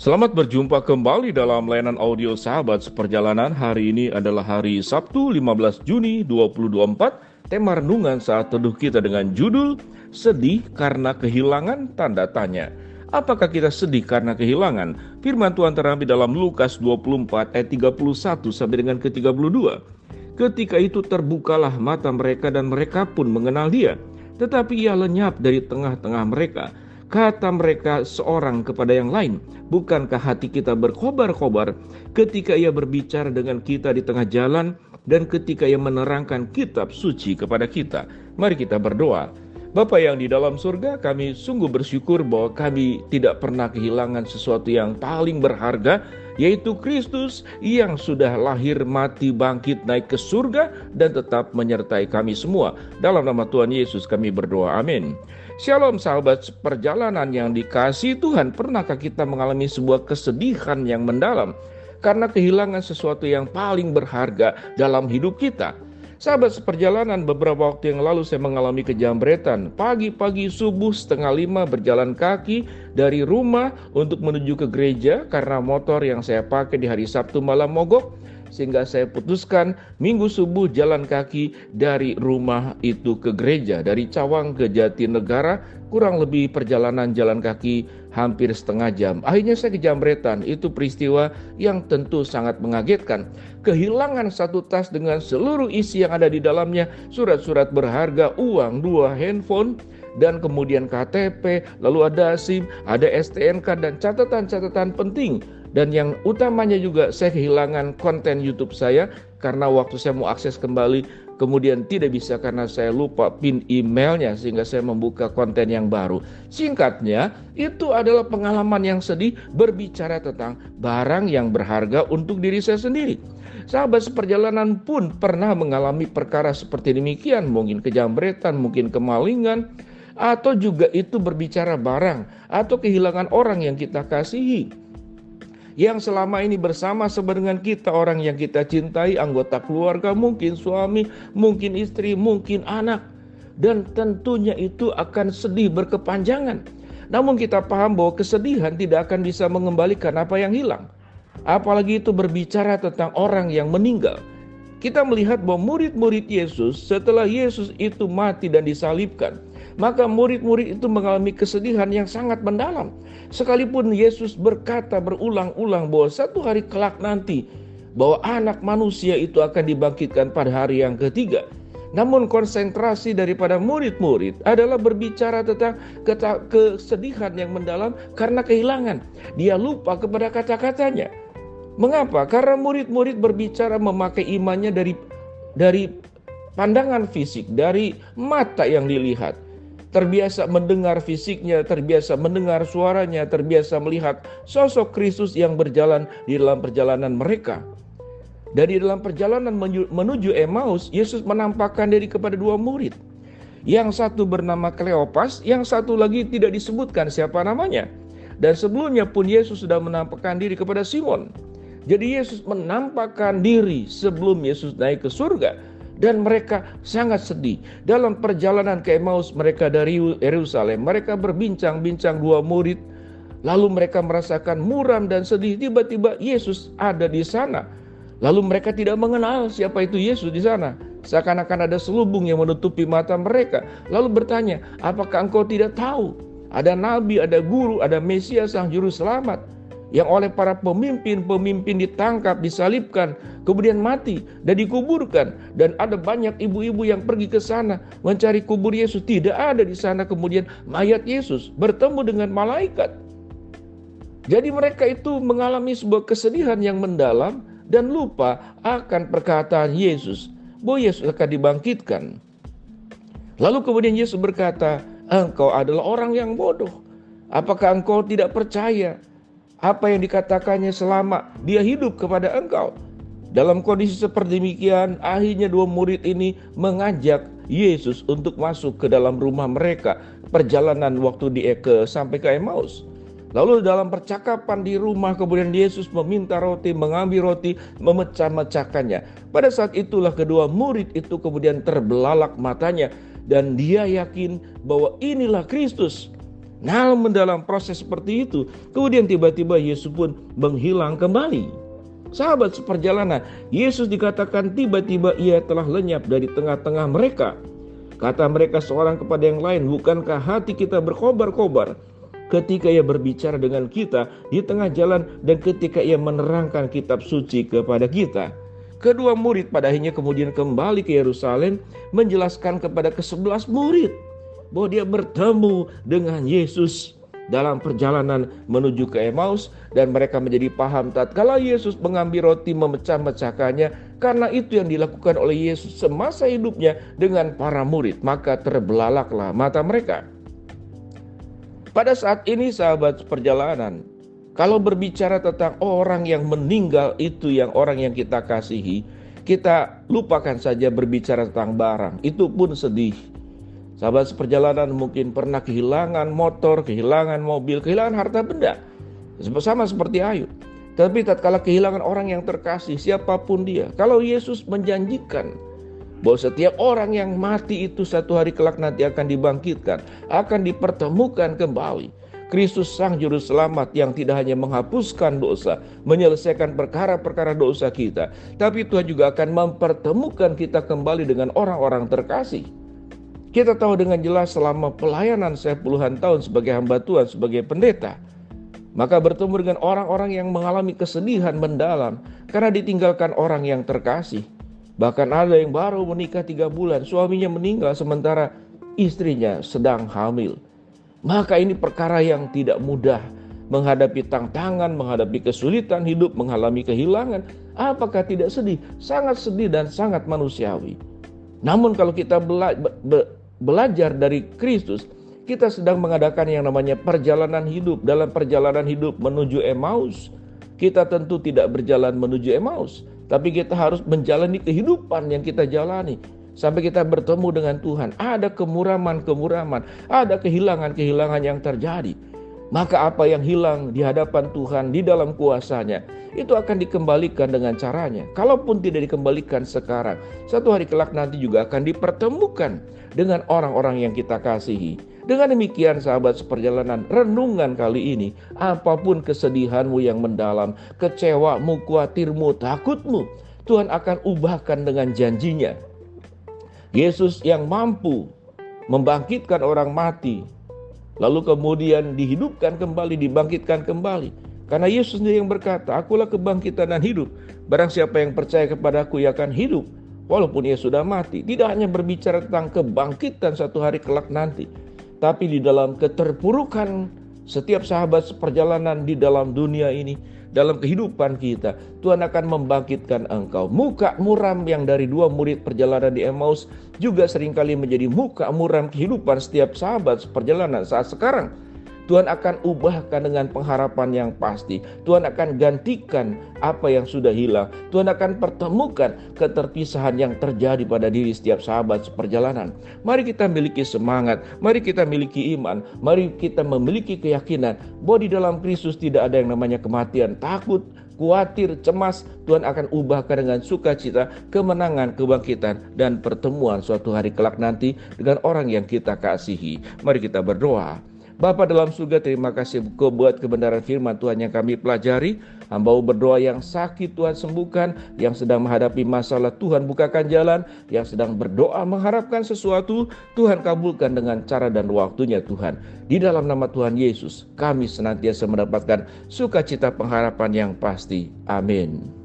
Selamat berjumpa kembali dalam layanan audio Sahabat Seperjalanan. Hari ini adalah hari Sabtu 15 Juni 2024. Tema renungan saat teduh kita dengan judul Sedih karena kehilangan tanda tanya. Apakah kita sedih karena kehilangan? Firman Tuhan terambil dalam Lukas 24 ayat 31 sampai dengan ke-32. Ketika itu terbukalah mata mereka dan mereka pun mengenal dia. Tetapi ia lenyap dari tengah-tengah mereka. Kata mereka seorang kepada yang lain, bukankah hati kita berkobar-kobar ketika ia berbicara dengan kita di tengah jalan dan ketika ia menerangkan kitab suci kepada kita? Mari kita berdoa. Bapa yang di dalam surga, kami sungguh bersyukur bahwa kami tidak pernah kehilangan sesuatu yang paling berharga, yaitu Kristus yang sudah lahir, mati, bangkit, naik ke surga dan tetap menyertai kami semua. Dalam nama Tuhan Yesus kami berdoa, amin. Shalom sahabat perjalanan yang dikasihi Tuhan. Pernahkah kita mengalami sebuah kesedihan yang mendalam karena kehilangan sesuatu yang paling berharga dalam hidup kita? Sahabat seperjalanan, beberapa waktu yang lalu saya mengalami kejamretan. Pagi-pagi subuh 4:30 berjalan kaki dari rumah untuk menuju ke gereja karena motor yang saya pakai di hari Sabtu malam mogok. Sehingga saya putuskan minggu subuh jalan kaki dari rumah itu ke gereja. Dari Cawang ke Jatinegara, kurang lebih perjalanan jalan kaki hampir setengah jam. Akhirnya saya kejamretan. Itu peristiwa yang tentu sangat mengagetkan. Kehilangan satu tas dengan seluruh isi yang ada di dalamnya, surat-surat berharga, uang, 2 handphone, dan kemudian KTP, lalu ada SIM, ada STNK, dan catatan-catatan penting. Dan yang utamanya juga saya kehilangan konten YouTube saya karena waktu saya mau akses kembali kemudian tidak bisa karena saya lupa PIN emailnya sehingga saya membuka konten yang baru. Singkatnya, itu adalah pengalaman yang sedih berbicara tentang barang yang berharga untuk diri saya sendiri. Sahabat seperjalanan pun pernah mengalami perkara seperti demikian, mungkin kejamretan, mungkin kemalingan, atau juga itu berbicara barang atau kehilangan orang yang kita kasihi, yang selama ini bersama-sama dengan kita, orang yang kita cintai, anggota keluarga, mungkin suami, mungkin istri, mungkin anak. Dan tentunya itu akan sedih berkepanjangan. Namun kita paham bahwa kesedihan tidak akan bisa mengembalikan apa yang hilang. Apalagi itu berbicara tentang orang yang meninggal. Kita melihat bahwa murid-murid Yesus setelah Yesus itu mati dan disalibkan, maka murid-murid itu mengalami kesedihan yang sangat mendalam. Sekalipun Yesus berkata berulang-ulang bahwa satu hari kelak nanti bahwa anak manusia itu akan dibangkitkan pada hari yang ketiga. Namun konsentrasi daripada murid-murid adalah berbicara tentang kesedihan yang mendalam karena kehilangan. Dia lupa kepada kata-katanya. Mengapa? Karena murid-murid berbicara memakai imannya dari pandangan fisik, dari mata yang dilihat. Terbiasa mendengar fisiknya, terbiasa mendengar suaranya, terbiasa melihat sosok Kristus yang berjalan di dalam perjalanan mereka. Dari dalam perjalanan menuju Emmaus, Yesus menampakkan diri kepada 2 murid. Yang satu bernama Kleopas, yang satu lagi tidak disebutkan siapa namanya. Dan sebelumnya pun Yesus sudah menampakkan diri kepada Simon. Jadi Yesus menampakkan diri sebelum Yesus naik ke surga. Dan mereka sangat sedih. Dalam perjalanan ke Emmaus mereka dari Yerusalem, mereka berbincang-bincang 2 murid. Lalu mereka merasakan muram dan sedih. Tiba-tiba Yesus ada di sana. Lalu mereka tidak mengenal siapa itu Yesus di sana. Seakan-akan ada selubung yang menutupi mata mereka. Lalu bertanya, apakah engkau tidak tahu? Ada nabi, ada guru, ada Mesias sang juru selamat, yang oleh para pemimpin ditangkap, disalibkan, kemudian mati dan dikuburkan. Dan ada banyak ibu-ibu yang pergi ke sana mencari kubur Yesus. Tidak ada di sana kemudian mayat Yesus, bertemu dengan malaikat. Jadi mereka itu mengalami sebuah kesedihan yang mendalam dan lupa akan perkataan Yesus bahwa Yesus akan dibangkitkan. Lalu kemudian Yesus berkata, engkau adalah orang yang bodoh. Apakah engkau tidak percaya apa yang dikatakannya selama dia hidup kepada engkau? Dalam kondisi seperti demikian, akhirnya 2 murid ini mengajak Yesus untuk masuk ke dalam rumah mereka. Perjalanan waktu sampai ke Emmaus. Lalu dalam percakapan di rumah kemudian Yesus meminta roti, mengambil roti, memecah-mecahkannya. Pada saat itulah kedua murid itu kemudian terbelalak matanya dan dia yakin bahwa inilah Kristus. Namun dalam proses seperti itu, kemudian tiba-tiba Yesus pun menghilang kembali. Sahabat seperjalanan, Yesus dikatakan tiba-tiba ia telah lenyap dari tengah-tengah mereka. Kata mereka seorang kepada yang lain, bukankah hati kita berkobar-kobar ketika ia berbicara dengan kita di tengah jalan dan ketika ia menerangkan kitab suci kepada kita? Kedua murid pada akhirnya kemudian kembali ke Yerusalem menjelaskan kepada ke-11 murid bahwa dia bertemu dengan Yesus dalam perjalanan menuju ke Emmaus, dan mereka menjadi paham tatkala Yesus mengambil roti memecah-mecahkannya, karena itu yang dilakukan oleh Yesus semasa hidupnya dengan para murid, maka terbelalaklah mata mereka. Pada saat ini sahabat perjalanan, kalau berbicara tentang orang yang meninggal itu yang orang yang kita kasihi, kita lupakan saja berbicara tentang barang, itu pun sedih. Sahabat seperjalanan mungkin pernah kehilangan motor, kehilangan mobil, kehilangan harta benda. Sama seperti Ayub. Tapi tatkala kehilangan orang yang terkasih, siapapun dia, kalau Yesus menjanjikan bahwa setiap orang yang mati itu satu hari kelak nanti akan dibangkitkan, akan dipertemukan kembali. Kristus Sang Juru Selamat yang tidak hanya menghapuskan dosa, menyelesaikan perkara-perkara dosa kita, tapi Tuhan juga akan mempertemukan kita kembali dengan orang-orang terkasih. Kita tahu dengan jelas selama pelayanan saya puluhan tahun sebagai hamba Tuhan, sebagai pendeta, maka bertemu dengan orang-orang yang mengalami kesedihan mendalam karena ditinggalkan orang yang terkasih. Bahkan ada yang baru menikah 3 bulan, suaminya meninggal sementara istrinya sedang hamil. Maka ini perkara yang tidak mudah, menghadapi tantangan, menghadapi kesulitan hidup, mengalami kehilangan. Apakah tidak sedih? Sangat sedih dan sangat manusiawi. Namun kalau kita belajar dari Kristus, kita sedang mengadakan yang namanya perjalanan hidup. Dalam perjalanan hidup menuju Emmaus, kita tentu tidak berjalan menuju Emmaus, tapi kita harus menjalani kehidupan yang kita jalani sampai kita bertemu dengan Tuhan. Ada kemuraman-kemuraman, ada kehilangan-kehilangan yang terjadi. Maka apa yang hilang di hadapan Tuhan di dalam kuasa-Nya itu akan dikembalikan dengan caranya. Kalaupun tidak dikembalikan sekarang, satu hari kelak nanti juga akan dipertemukan dengan orang-orang yang kita kasihi. Dengan demikian sahabat seperjalanan, renungan kali ini, apapun kesedihanmu yang mendalam, kecewamu, khawatirmu, takutmu, Tuhan akan ubahkan dengan janjinya. Yesus yang mampu membangkitkan orang mati, lalu kemudian dihidupkan kembali, dibangkitkan kembali. Karena Yesus sendiri yang berkata, akulah kebangkitan dan hidup. Barang siapa yang percaya kepadaku, ia akan hidup walaupun ia sudah mati. Tidak hanya berbicara tentang kebangkitan satu hari kelak nanti, tapi di dalam keterpurukan setiap sahabat seperjalanan di dalam dunia ini, dalam kehidupan kita, Tuhan akan membangkitkan engkau. Muka muram yang dari 2 murid perjalanan di Emmaus juga seringkali menjadi muka muram kehidupan setiap sahabat seperjalanan saat sekarang. Tuhan akan ubahkan dengan pengharapan yang pasti. Tuhan akan gantikan apa yang sudah hilang. Tuhan akan pertemukan keterpisahan yang terjadi pada diri setiap sahabat seperjalanan. Mari kita miliki semangat, mari kita miliki iman, mari kita memiliki keyakinan bahwa di dalam Kristus tidak ada yang namanya kematian, takut, khawatir, cemas. Tuhan akan ubahkan dengan sukacita, kemenangan, kebangkitan, dan pertemuan suatu hari kelak nanti dengan orang yang kita kasihi. Mari kita berdoa. Bapa dalam surga, terima kasih buat kebenaran firman Tuhan yang kami pelajari. Hamba berdoa yang sakit Tuhan sembuhkan, yang sedang menghadapi masalah Tuhan bukakan jalan, yang sedang berdoa mengharapkan sesuatu Tuhan kabulkan dengan cara dan waktunya Tuhan. Di dalam nama Tuhan Yesus kami senantiasa mendapatkan sukacita pengharapan yang pasti. Amin.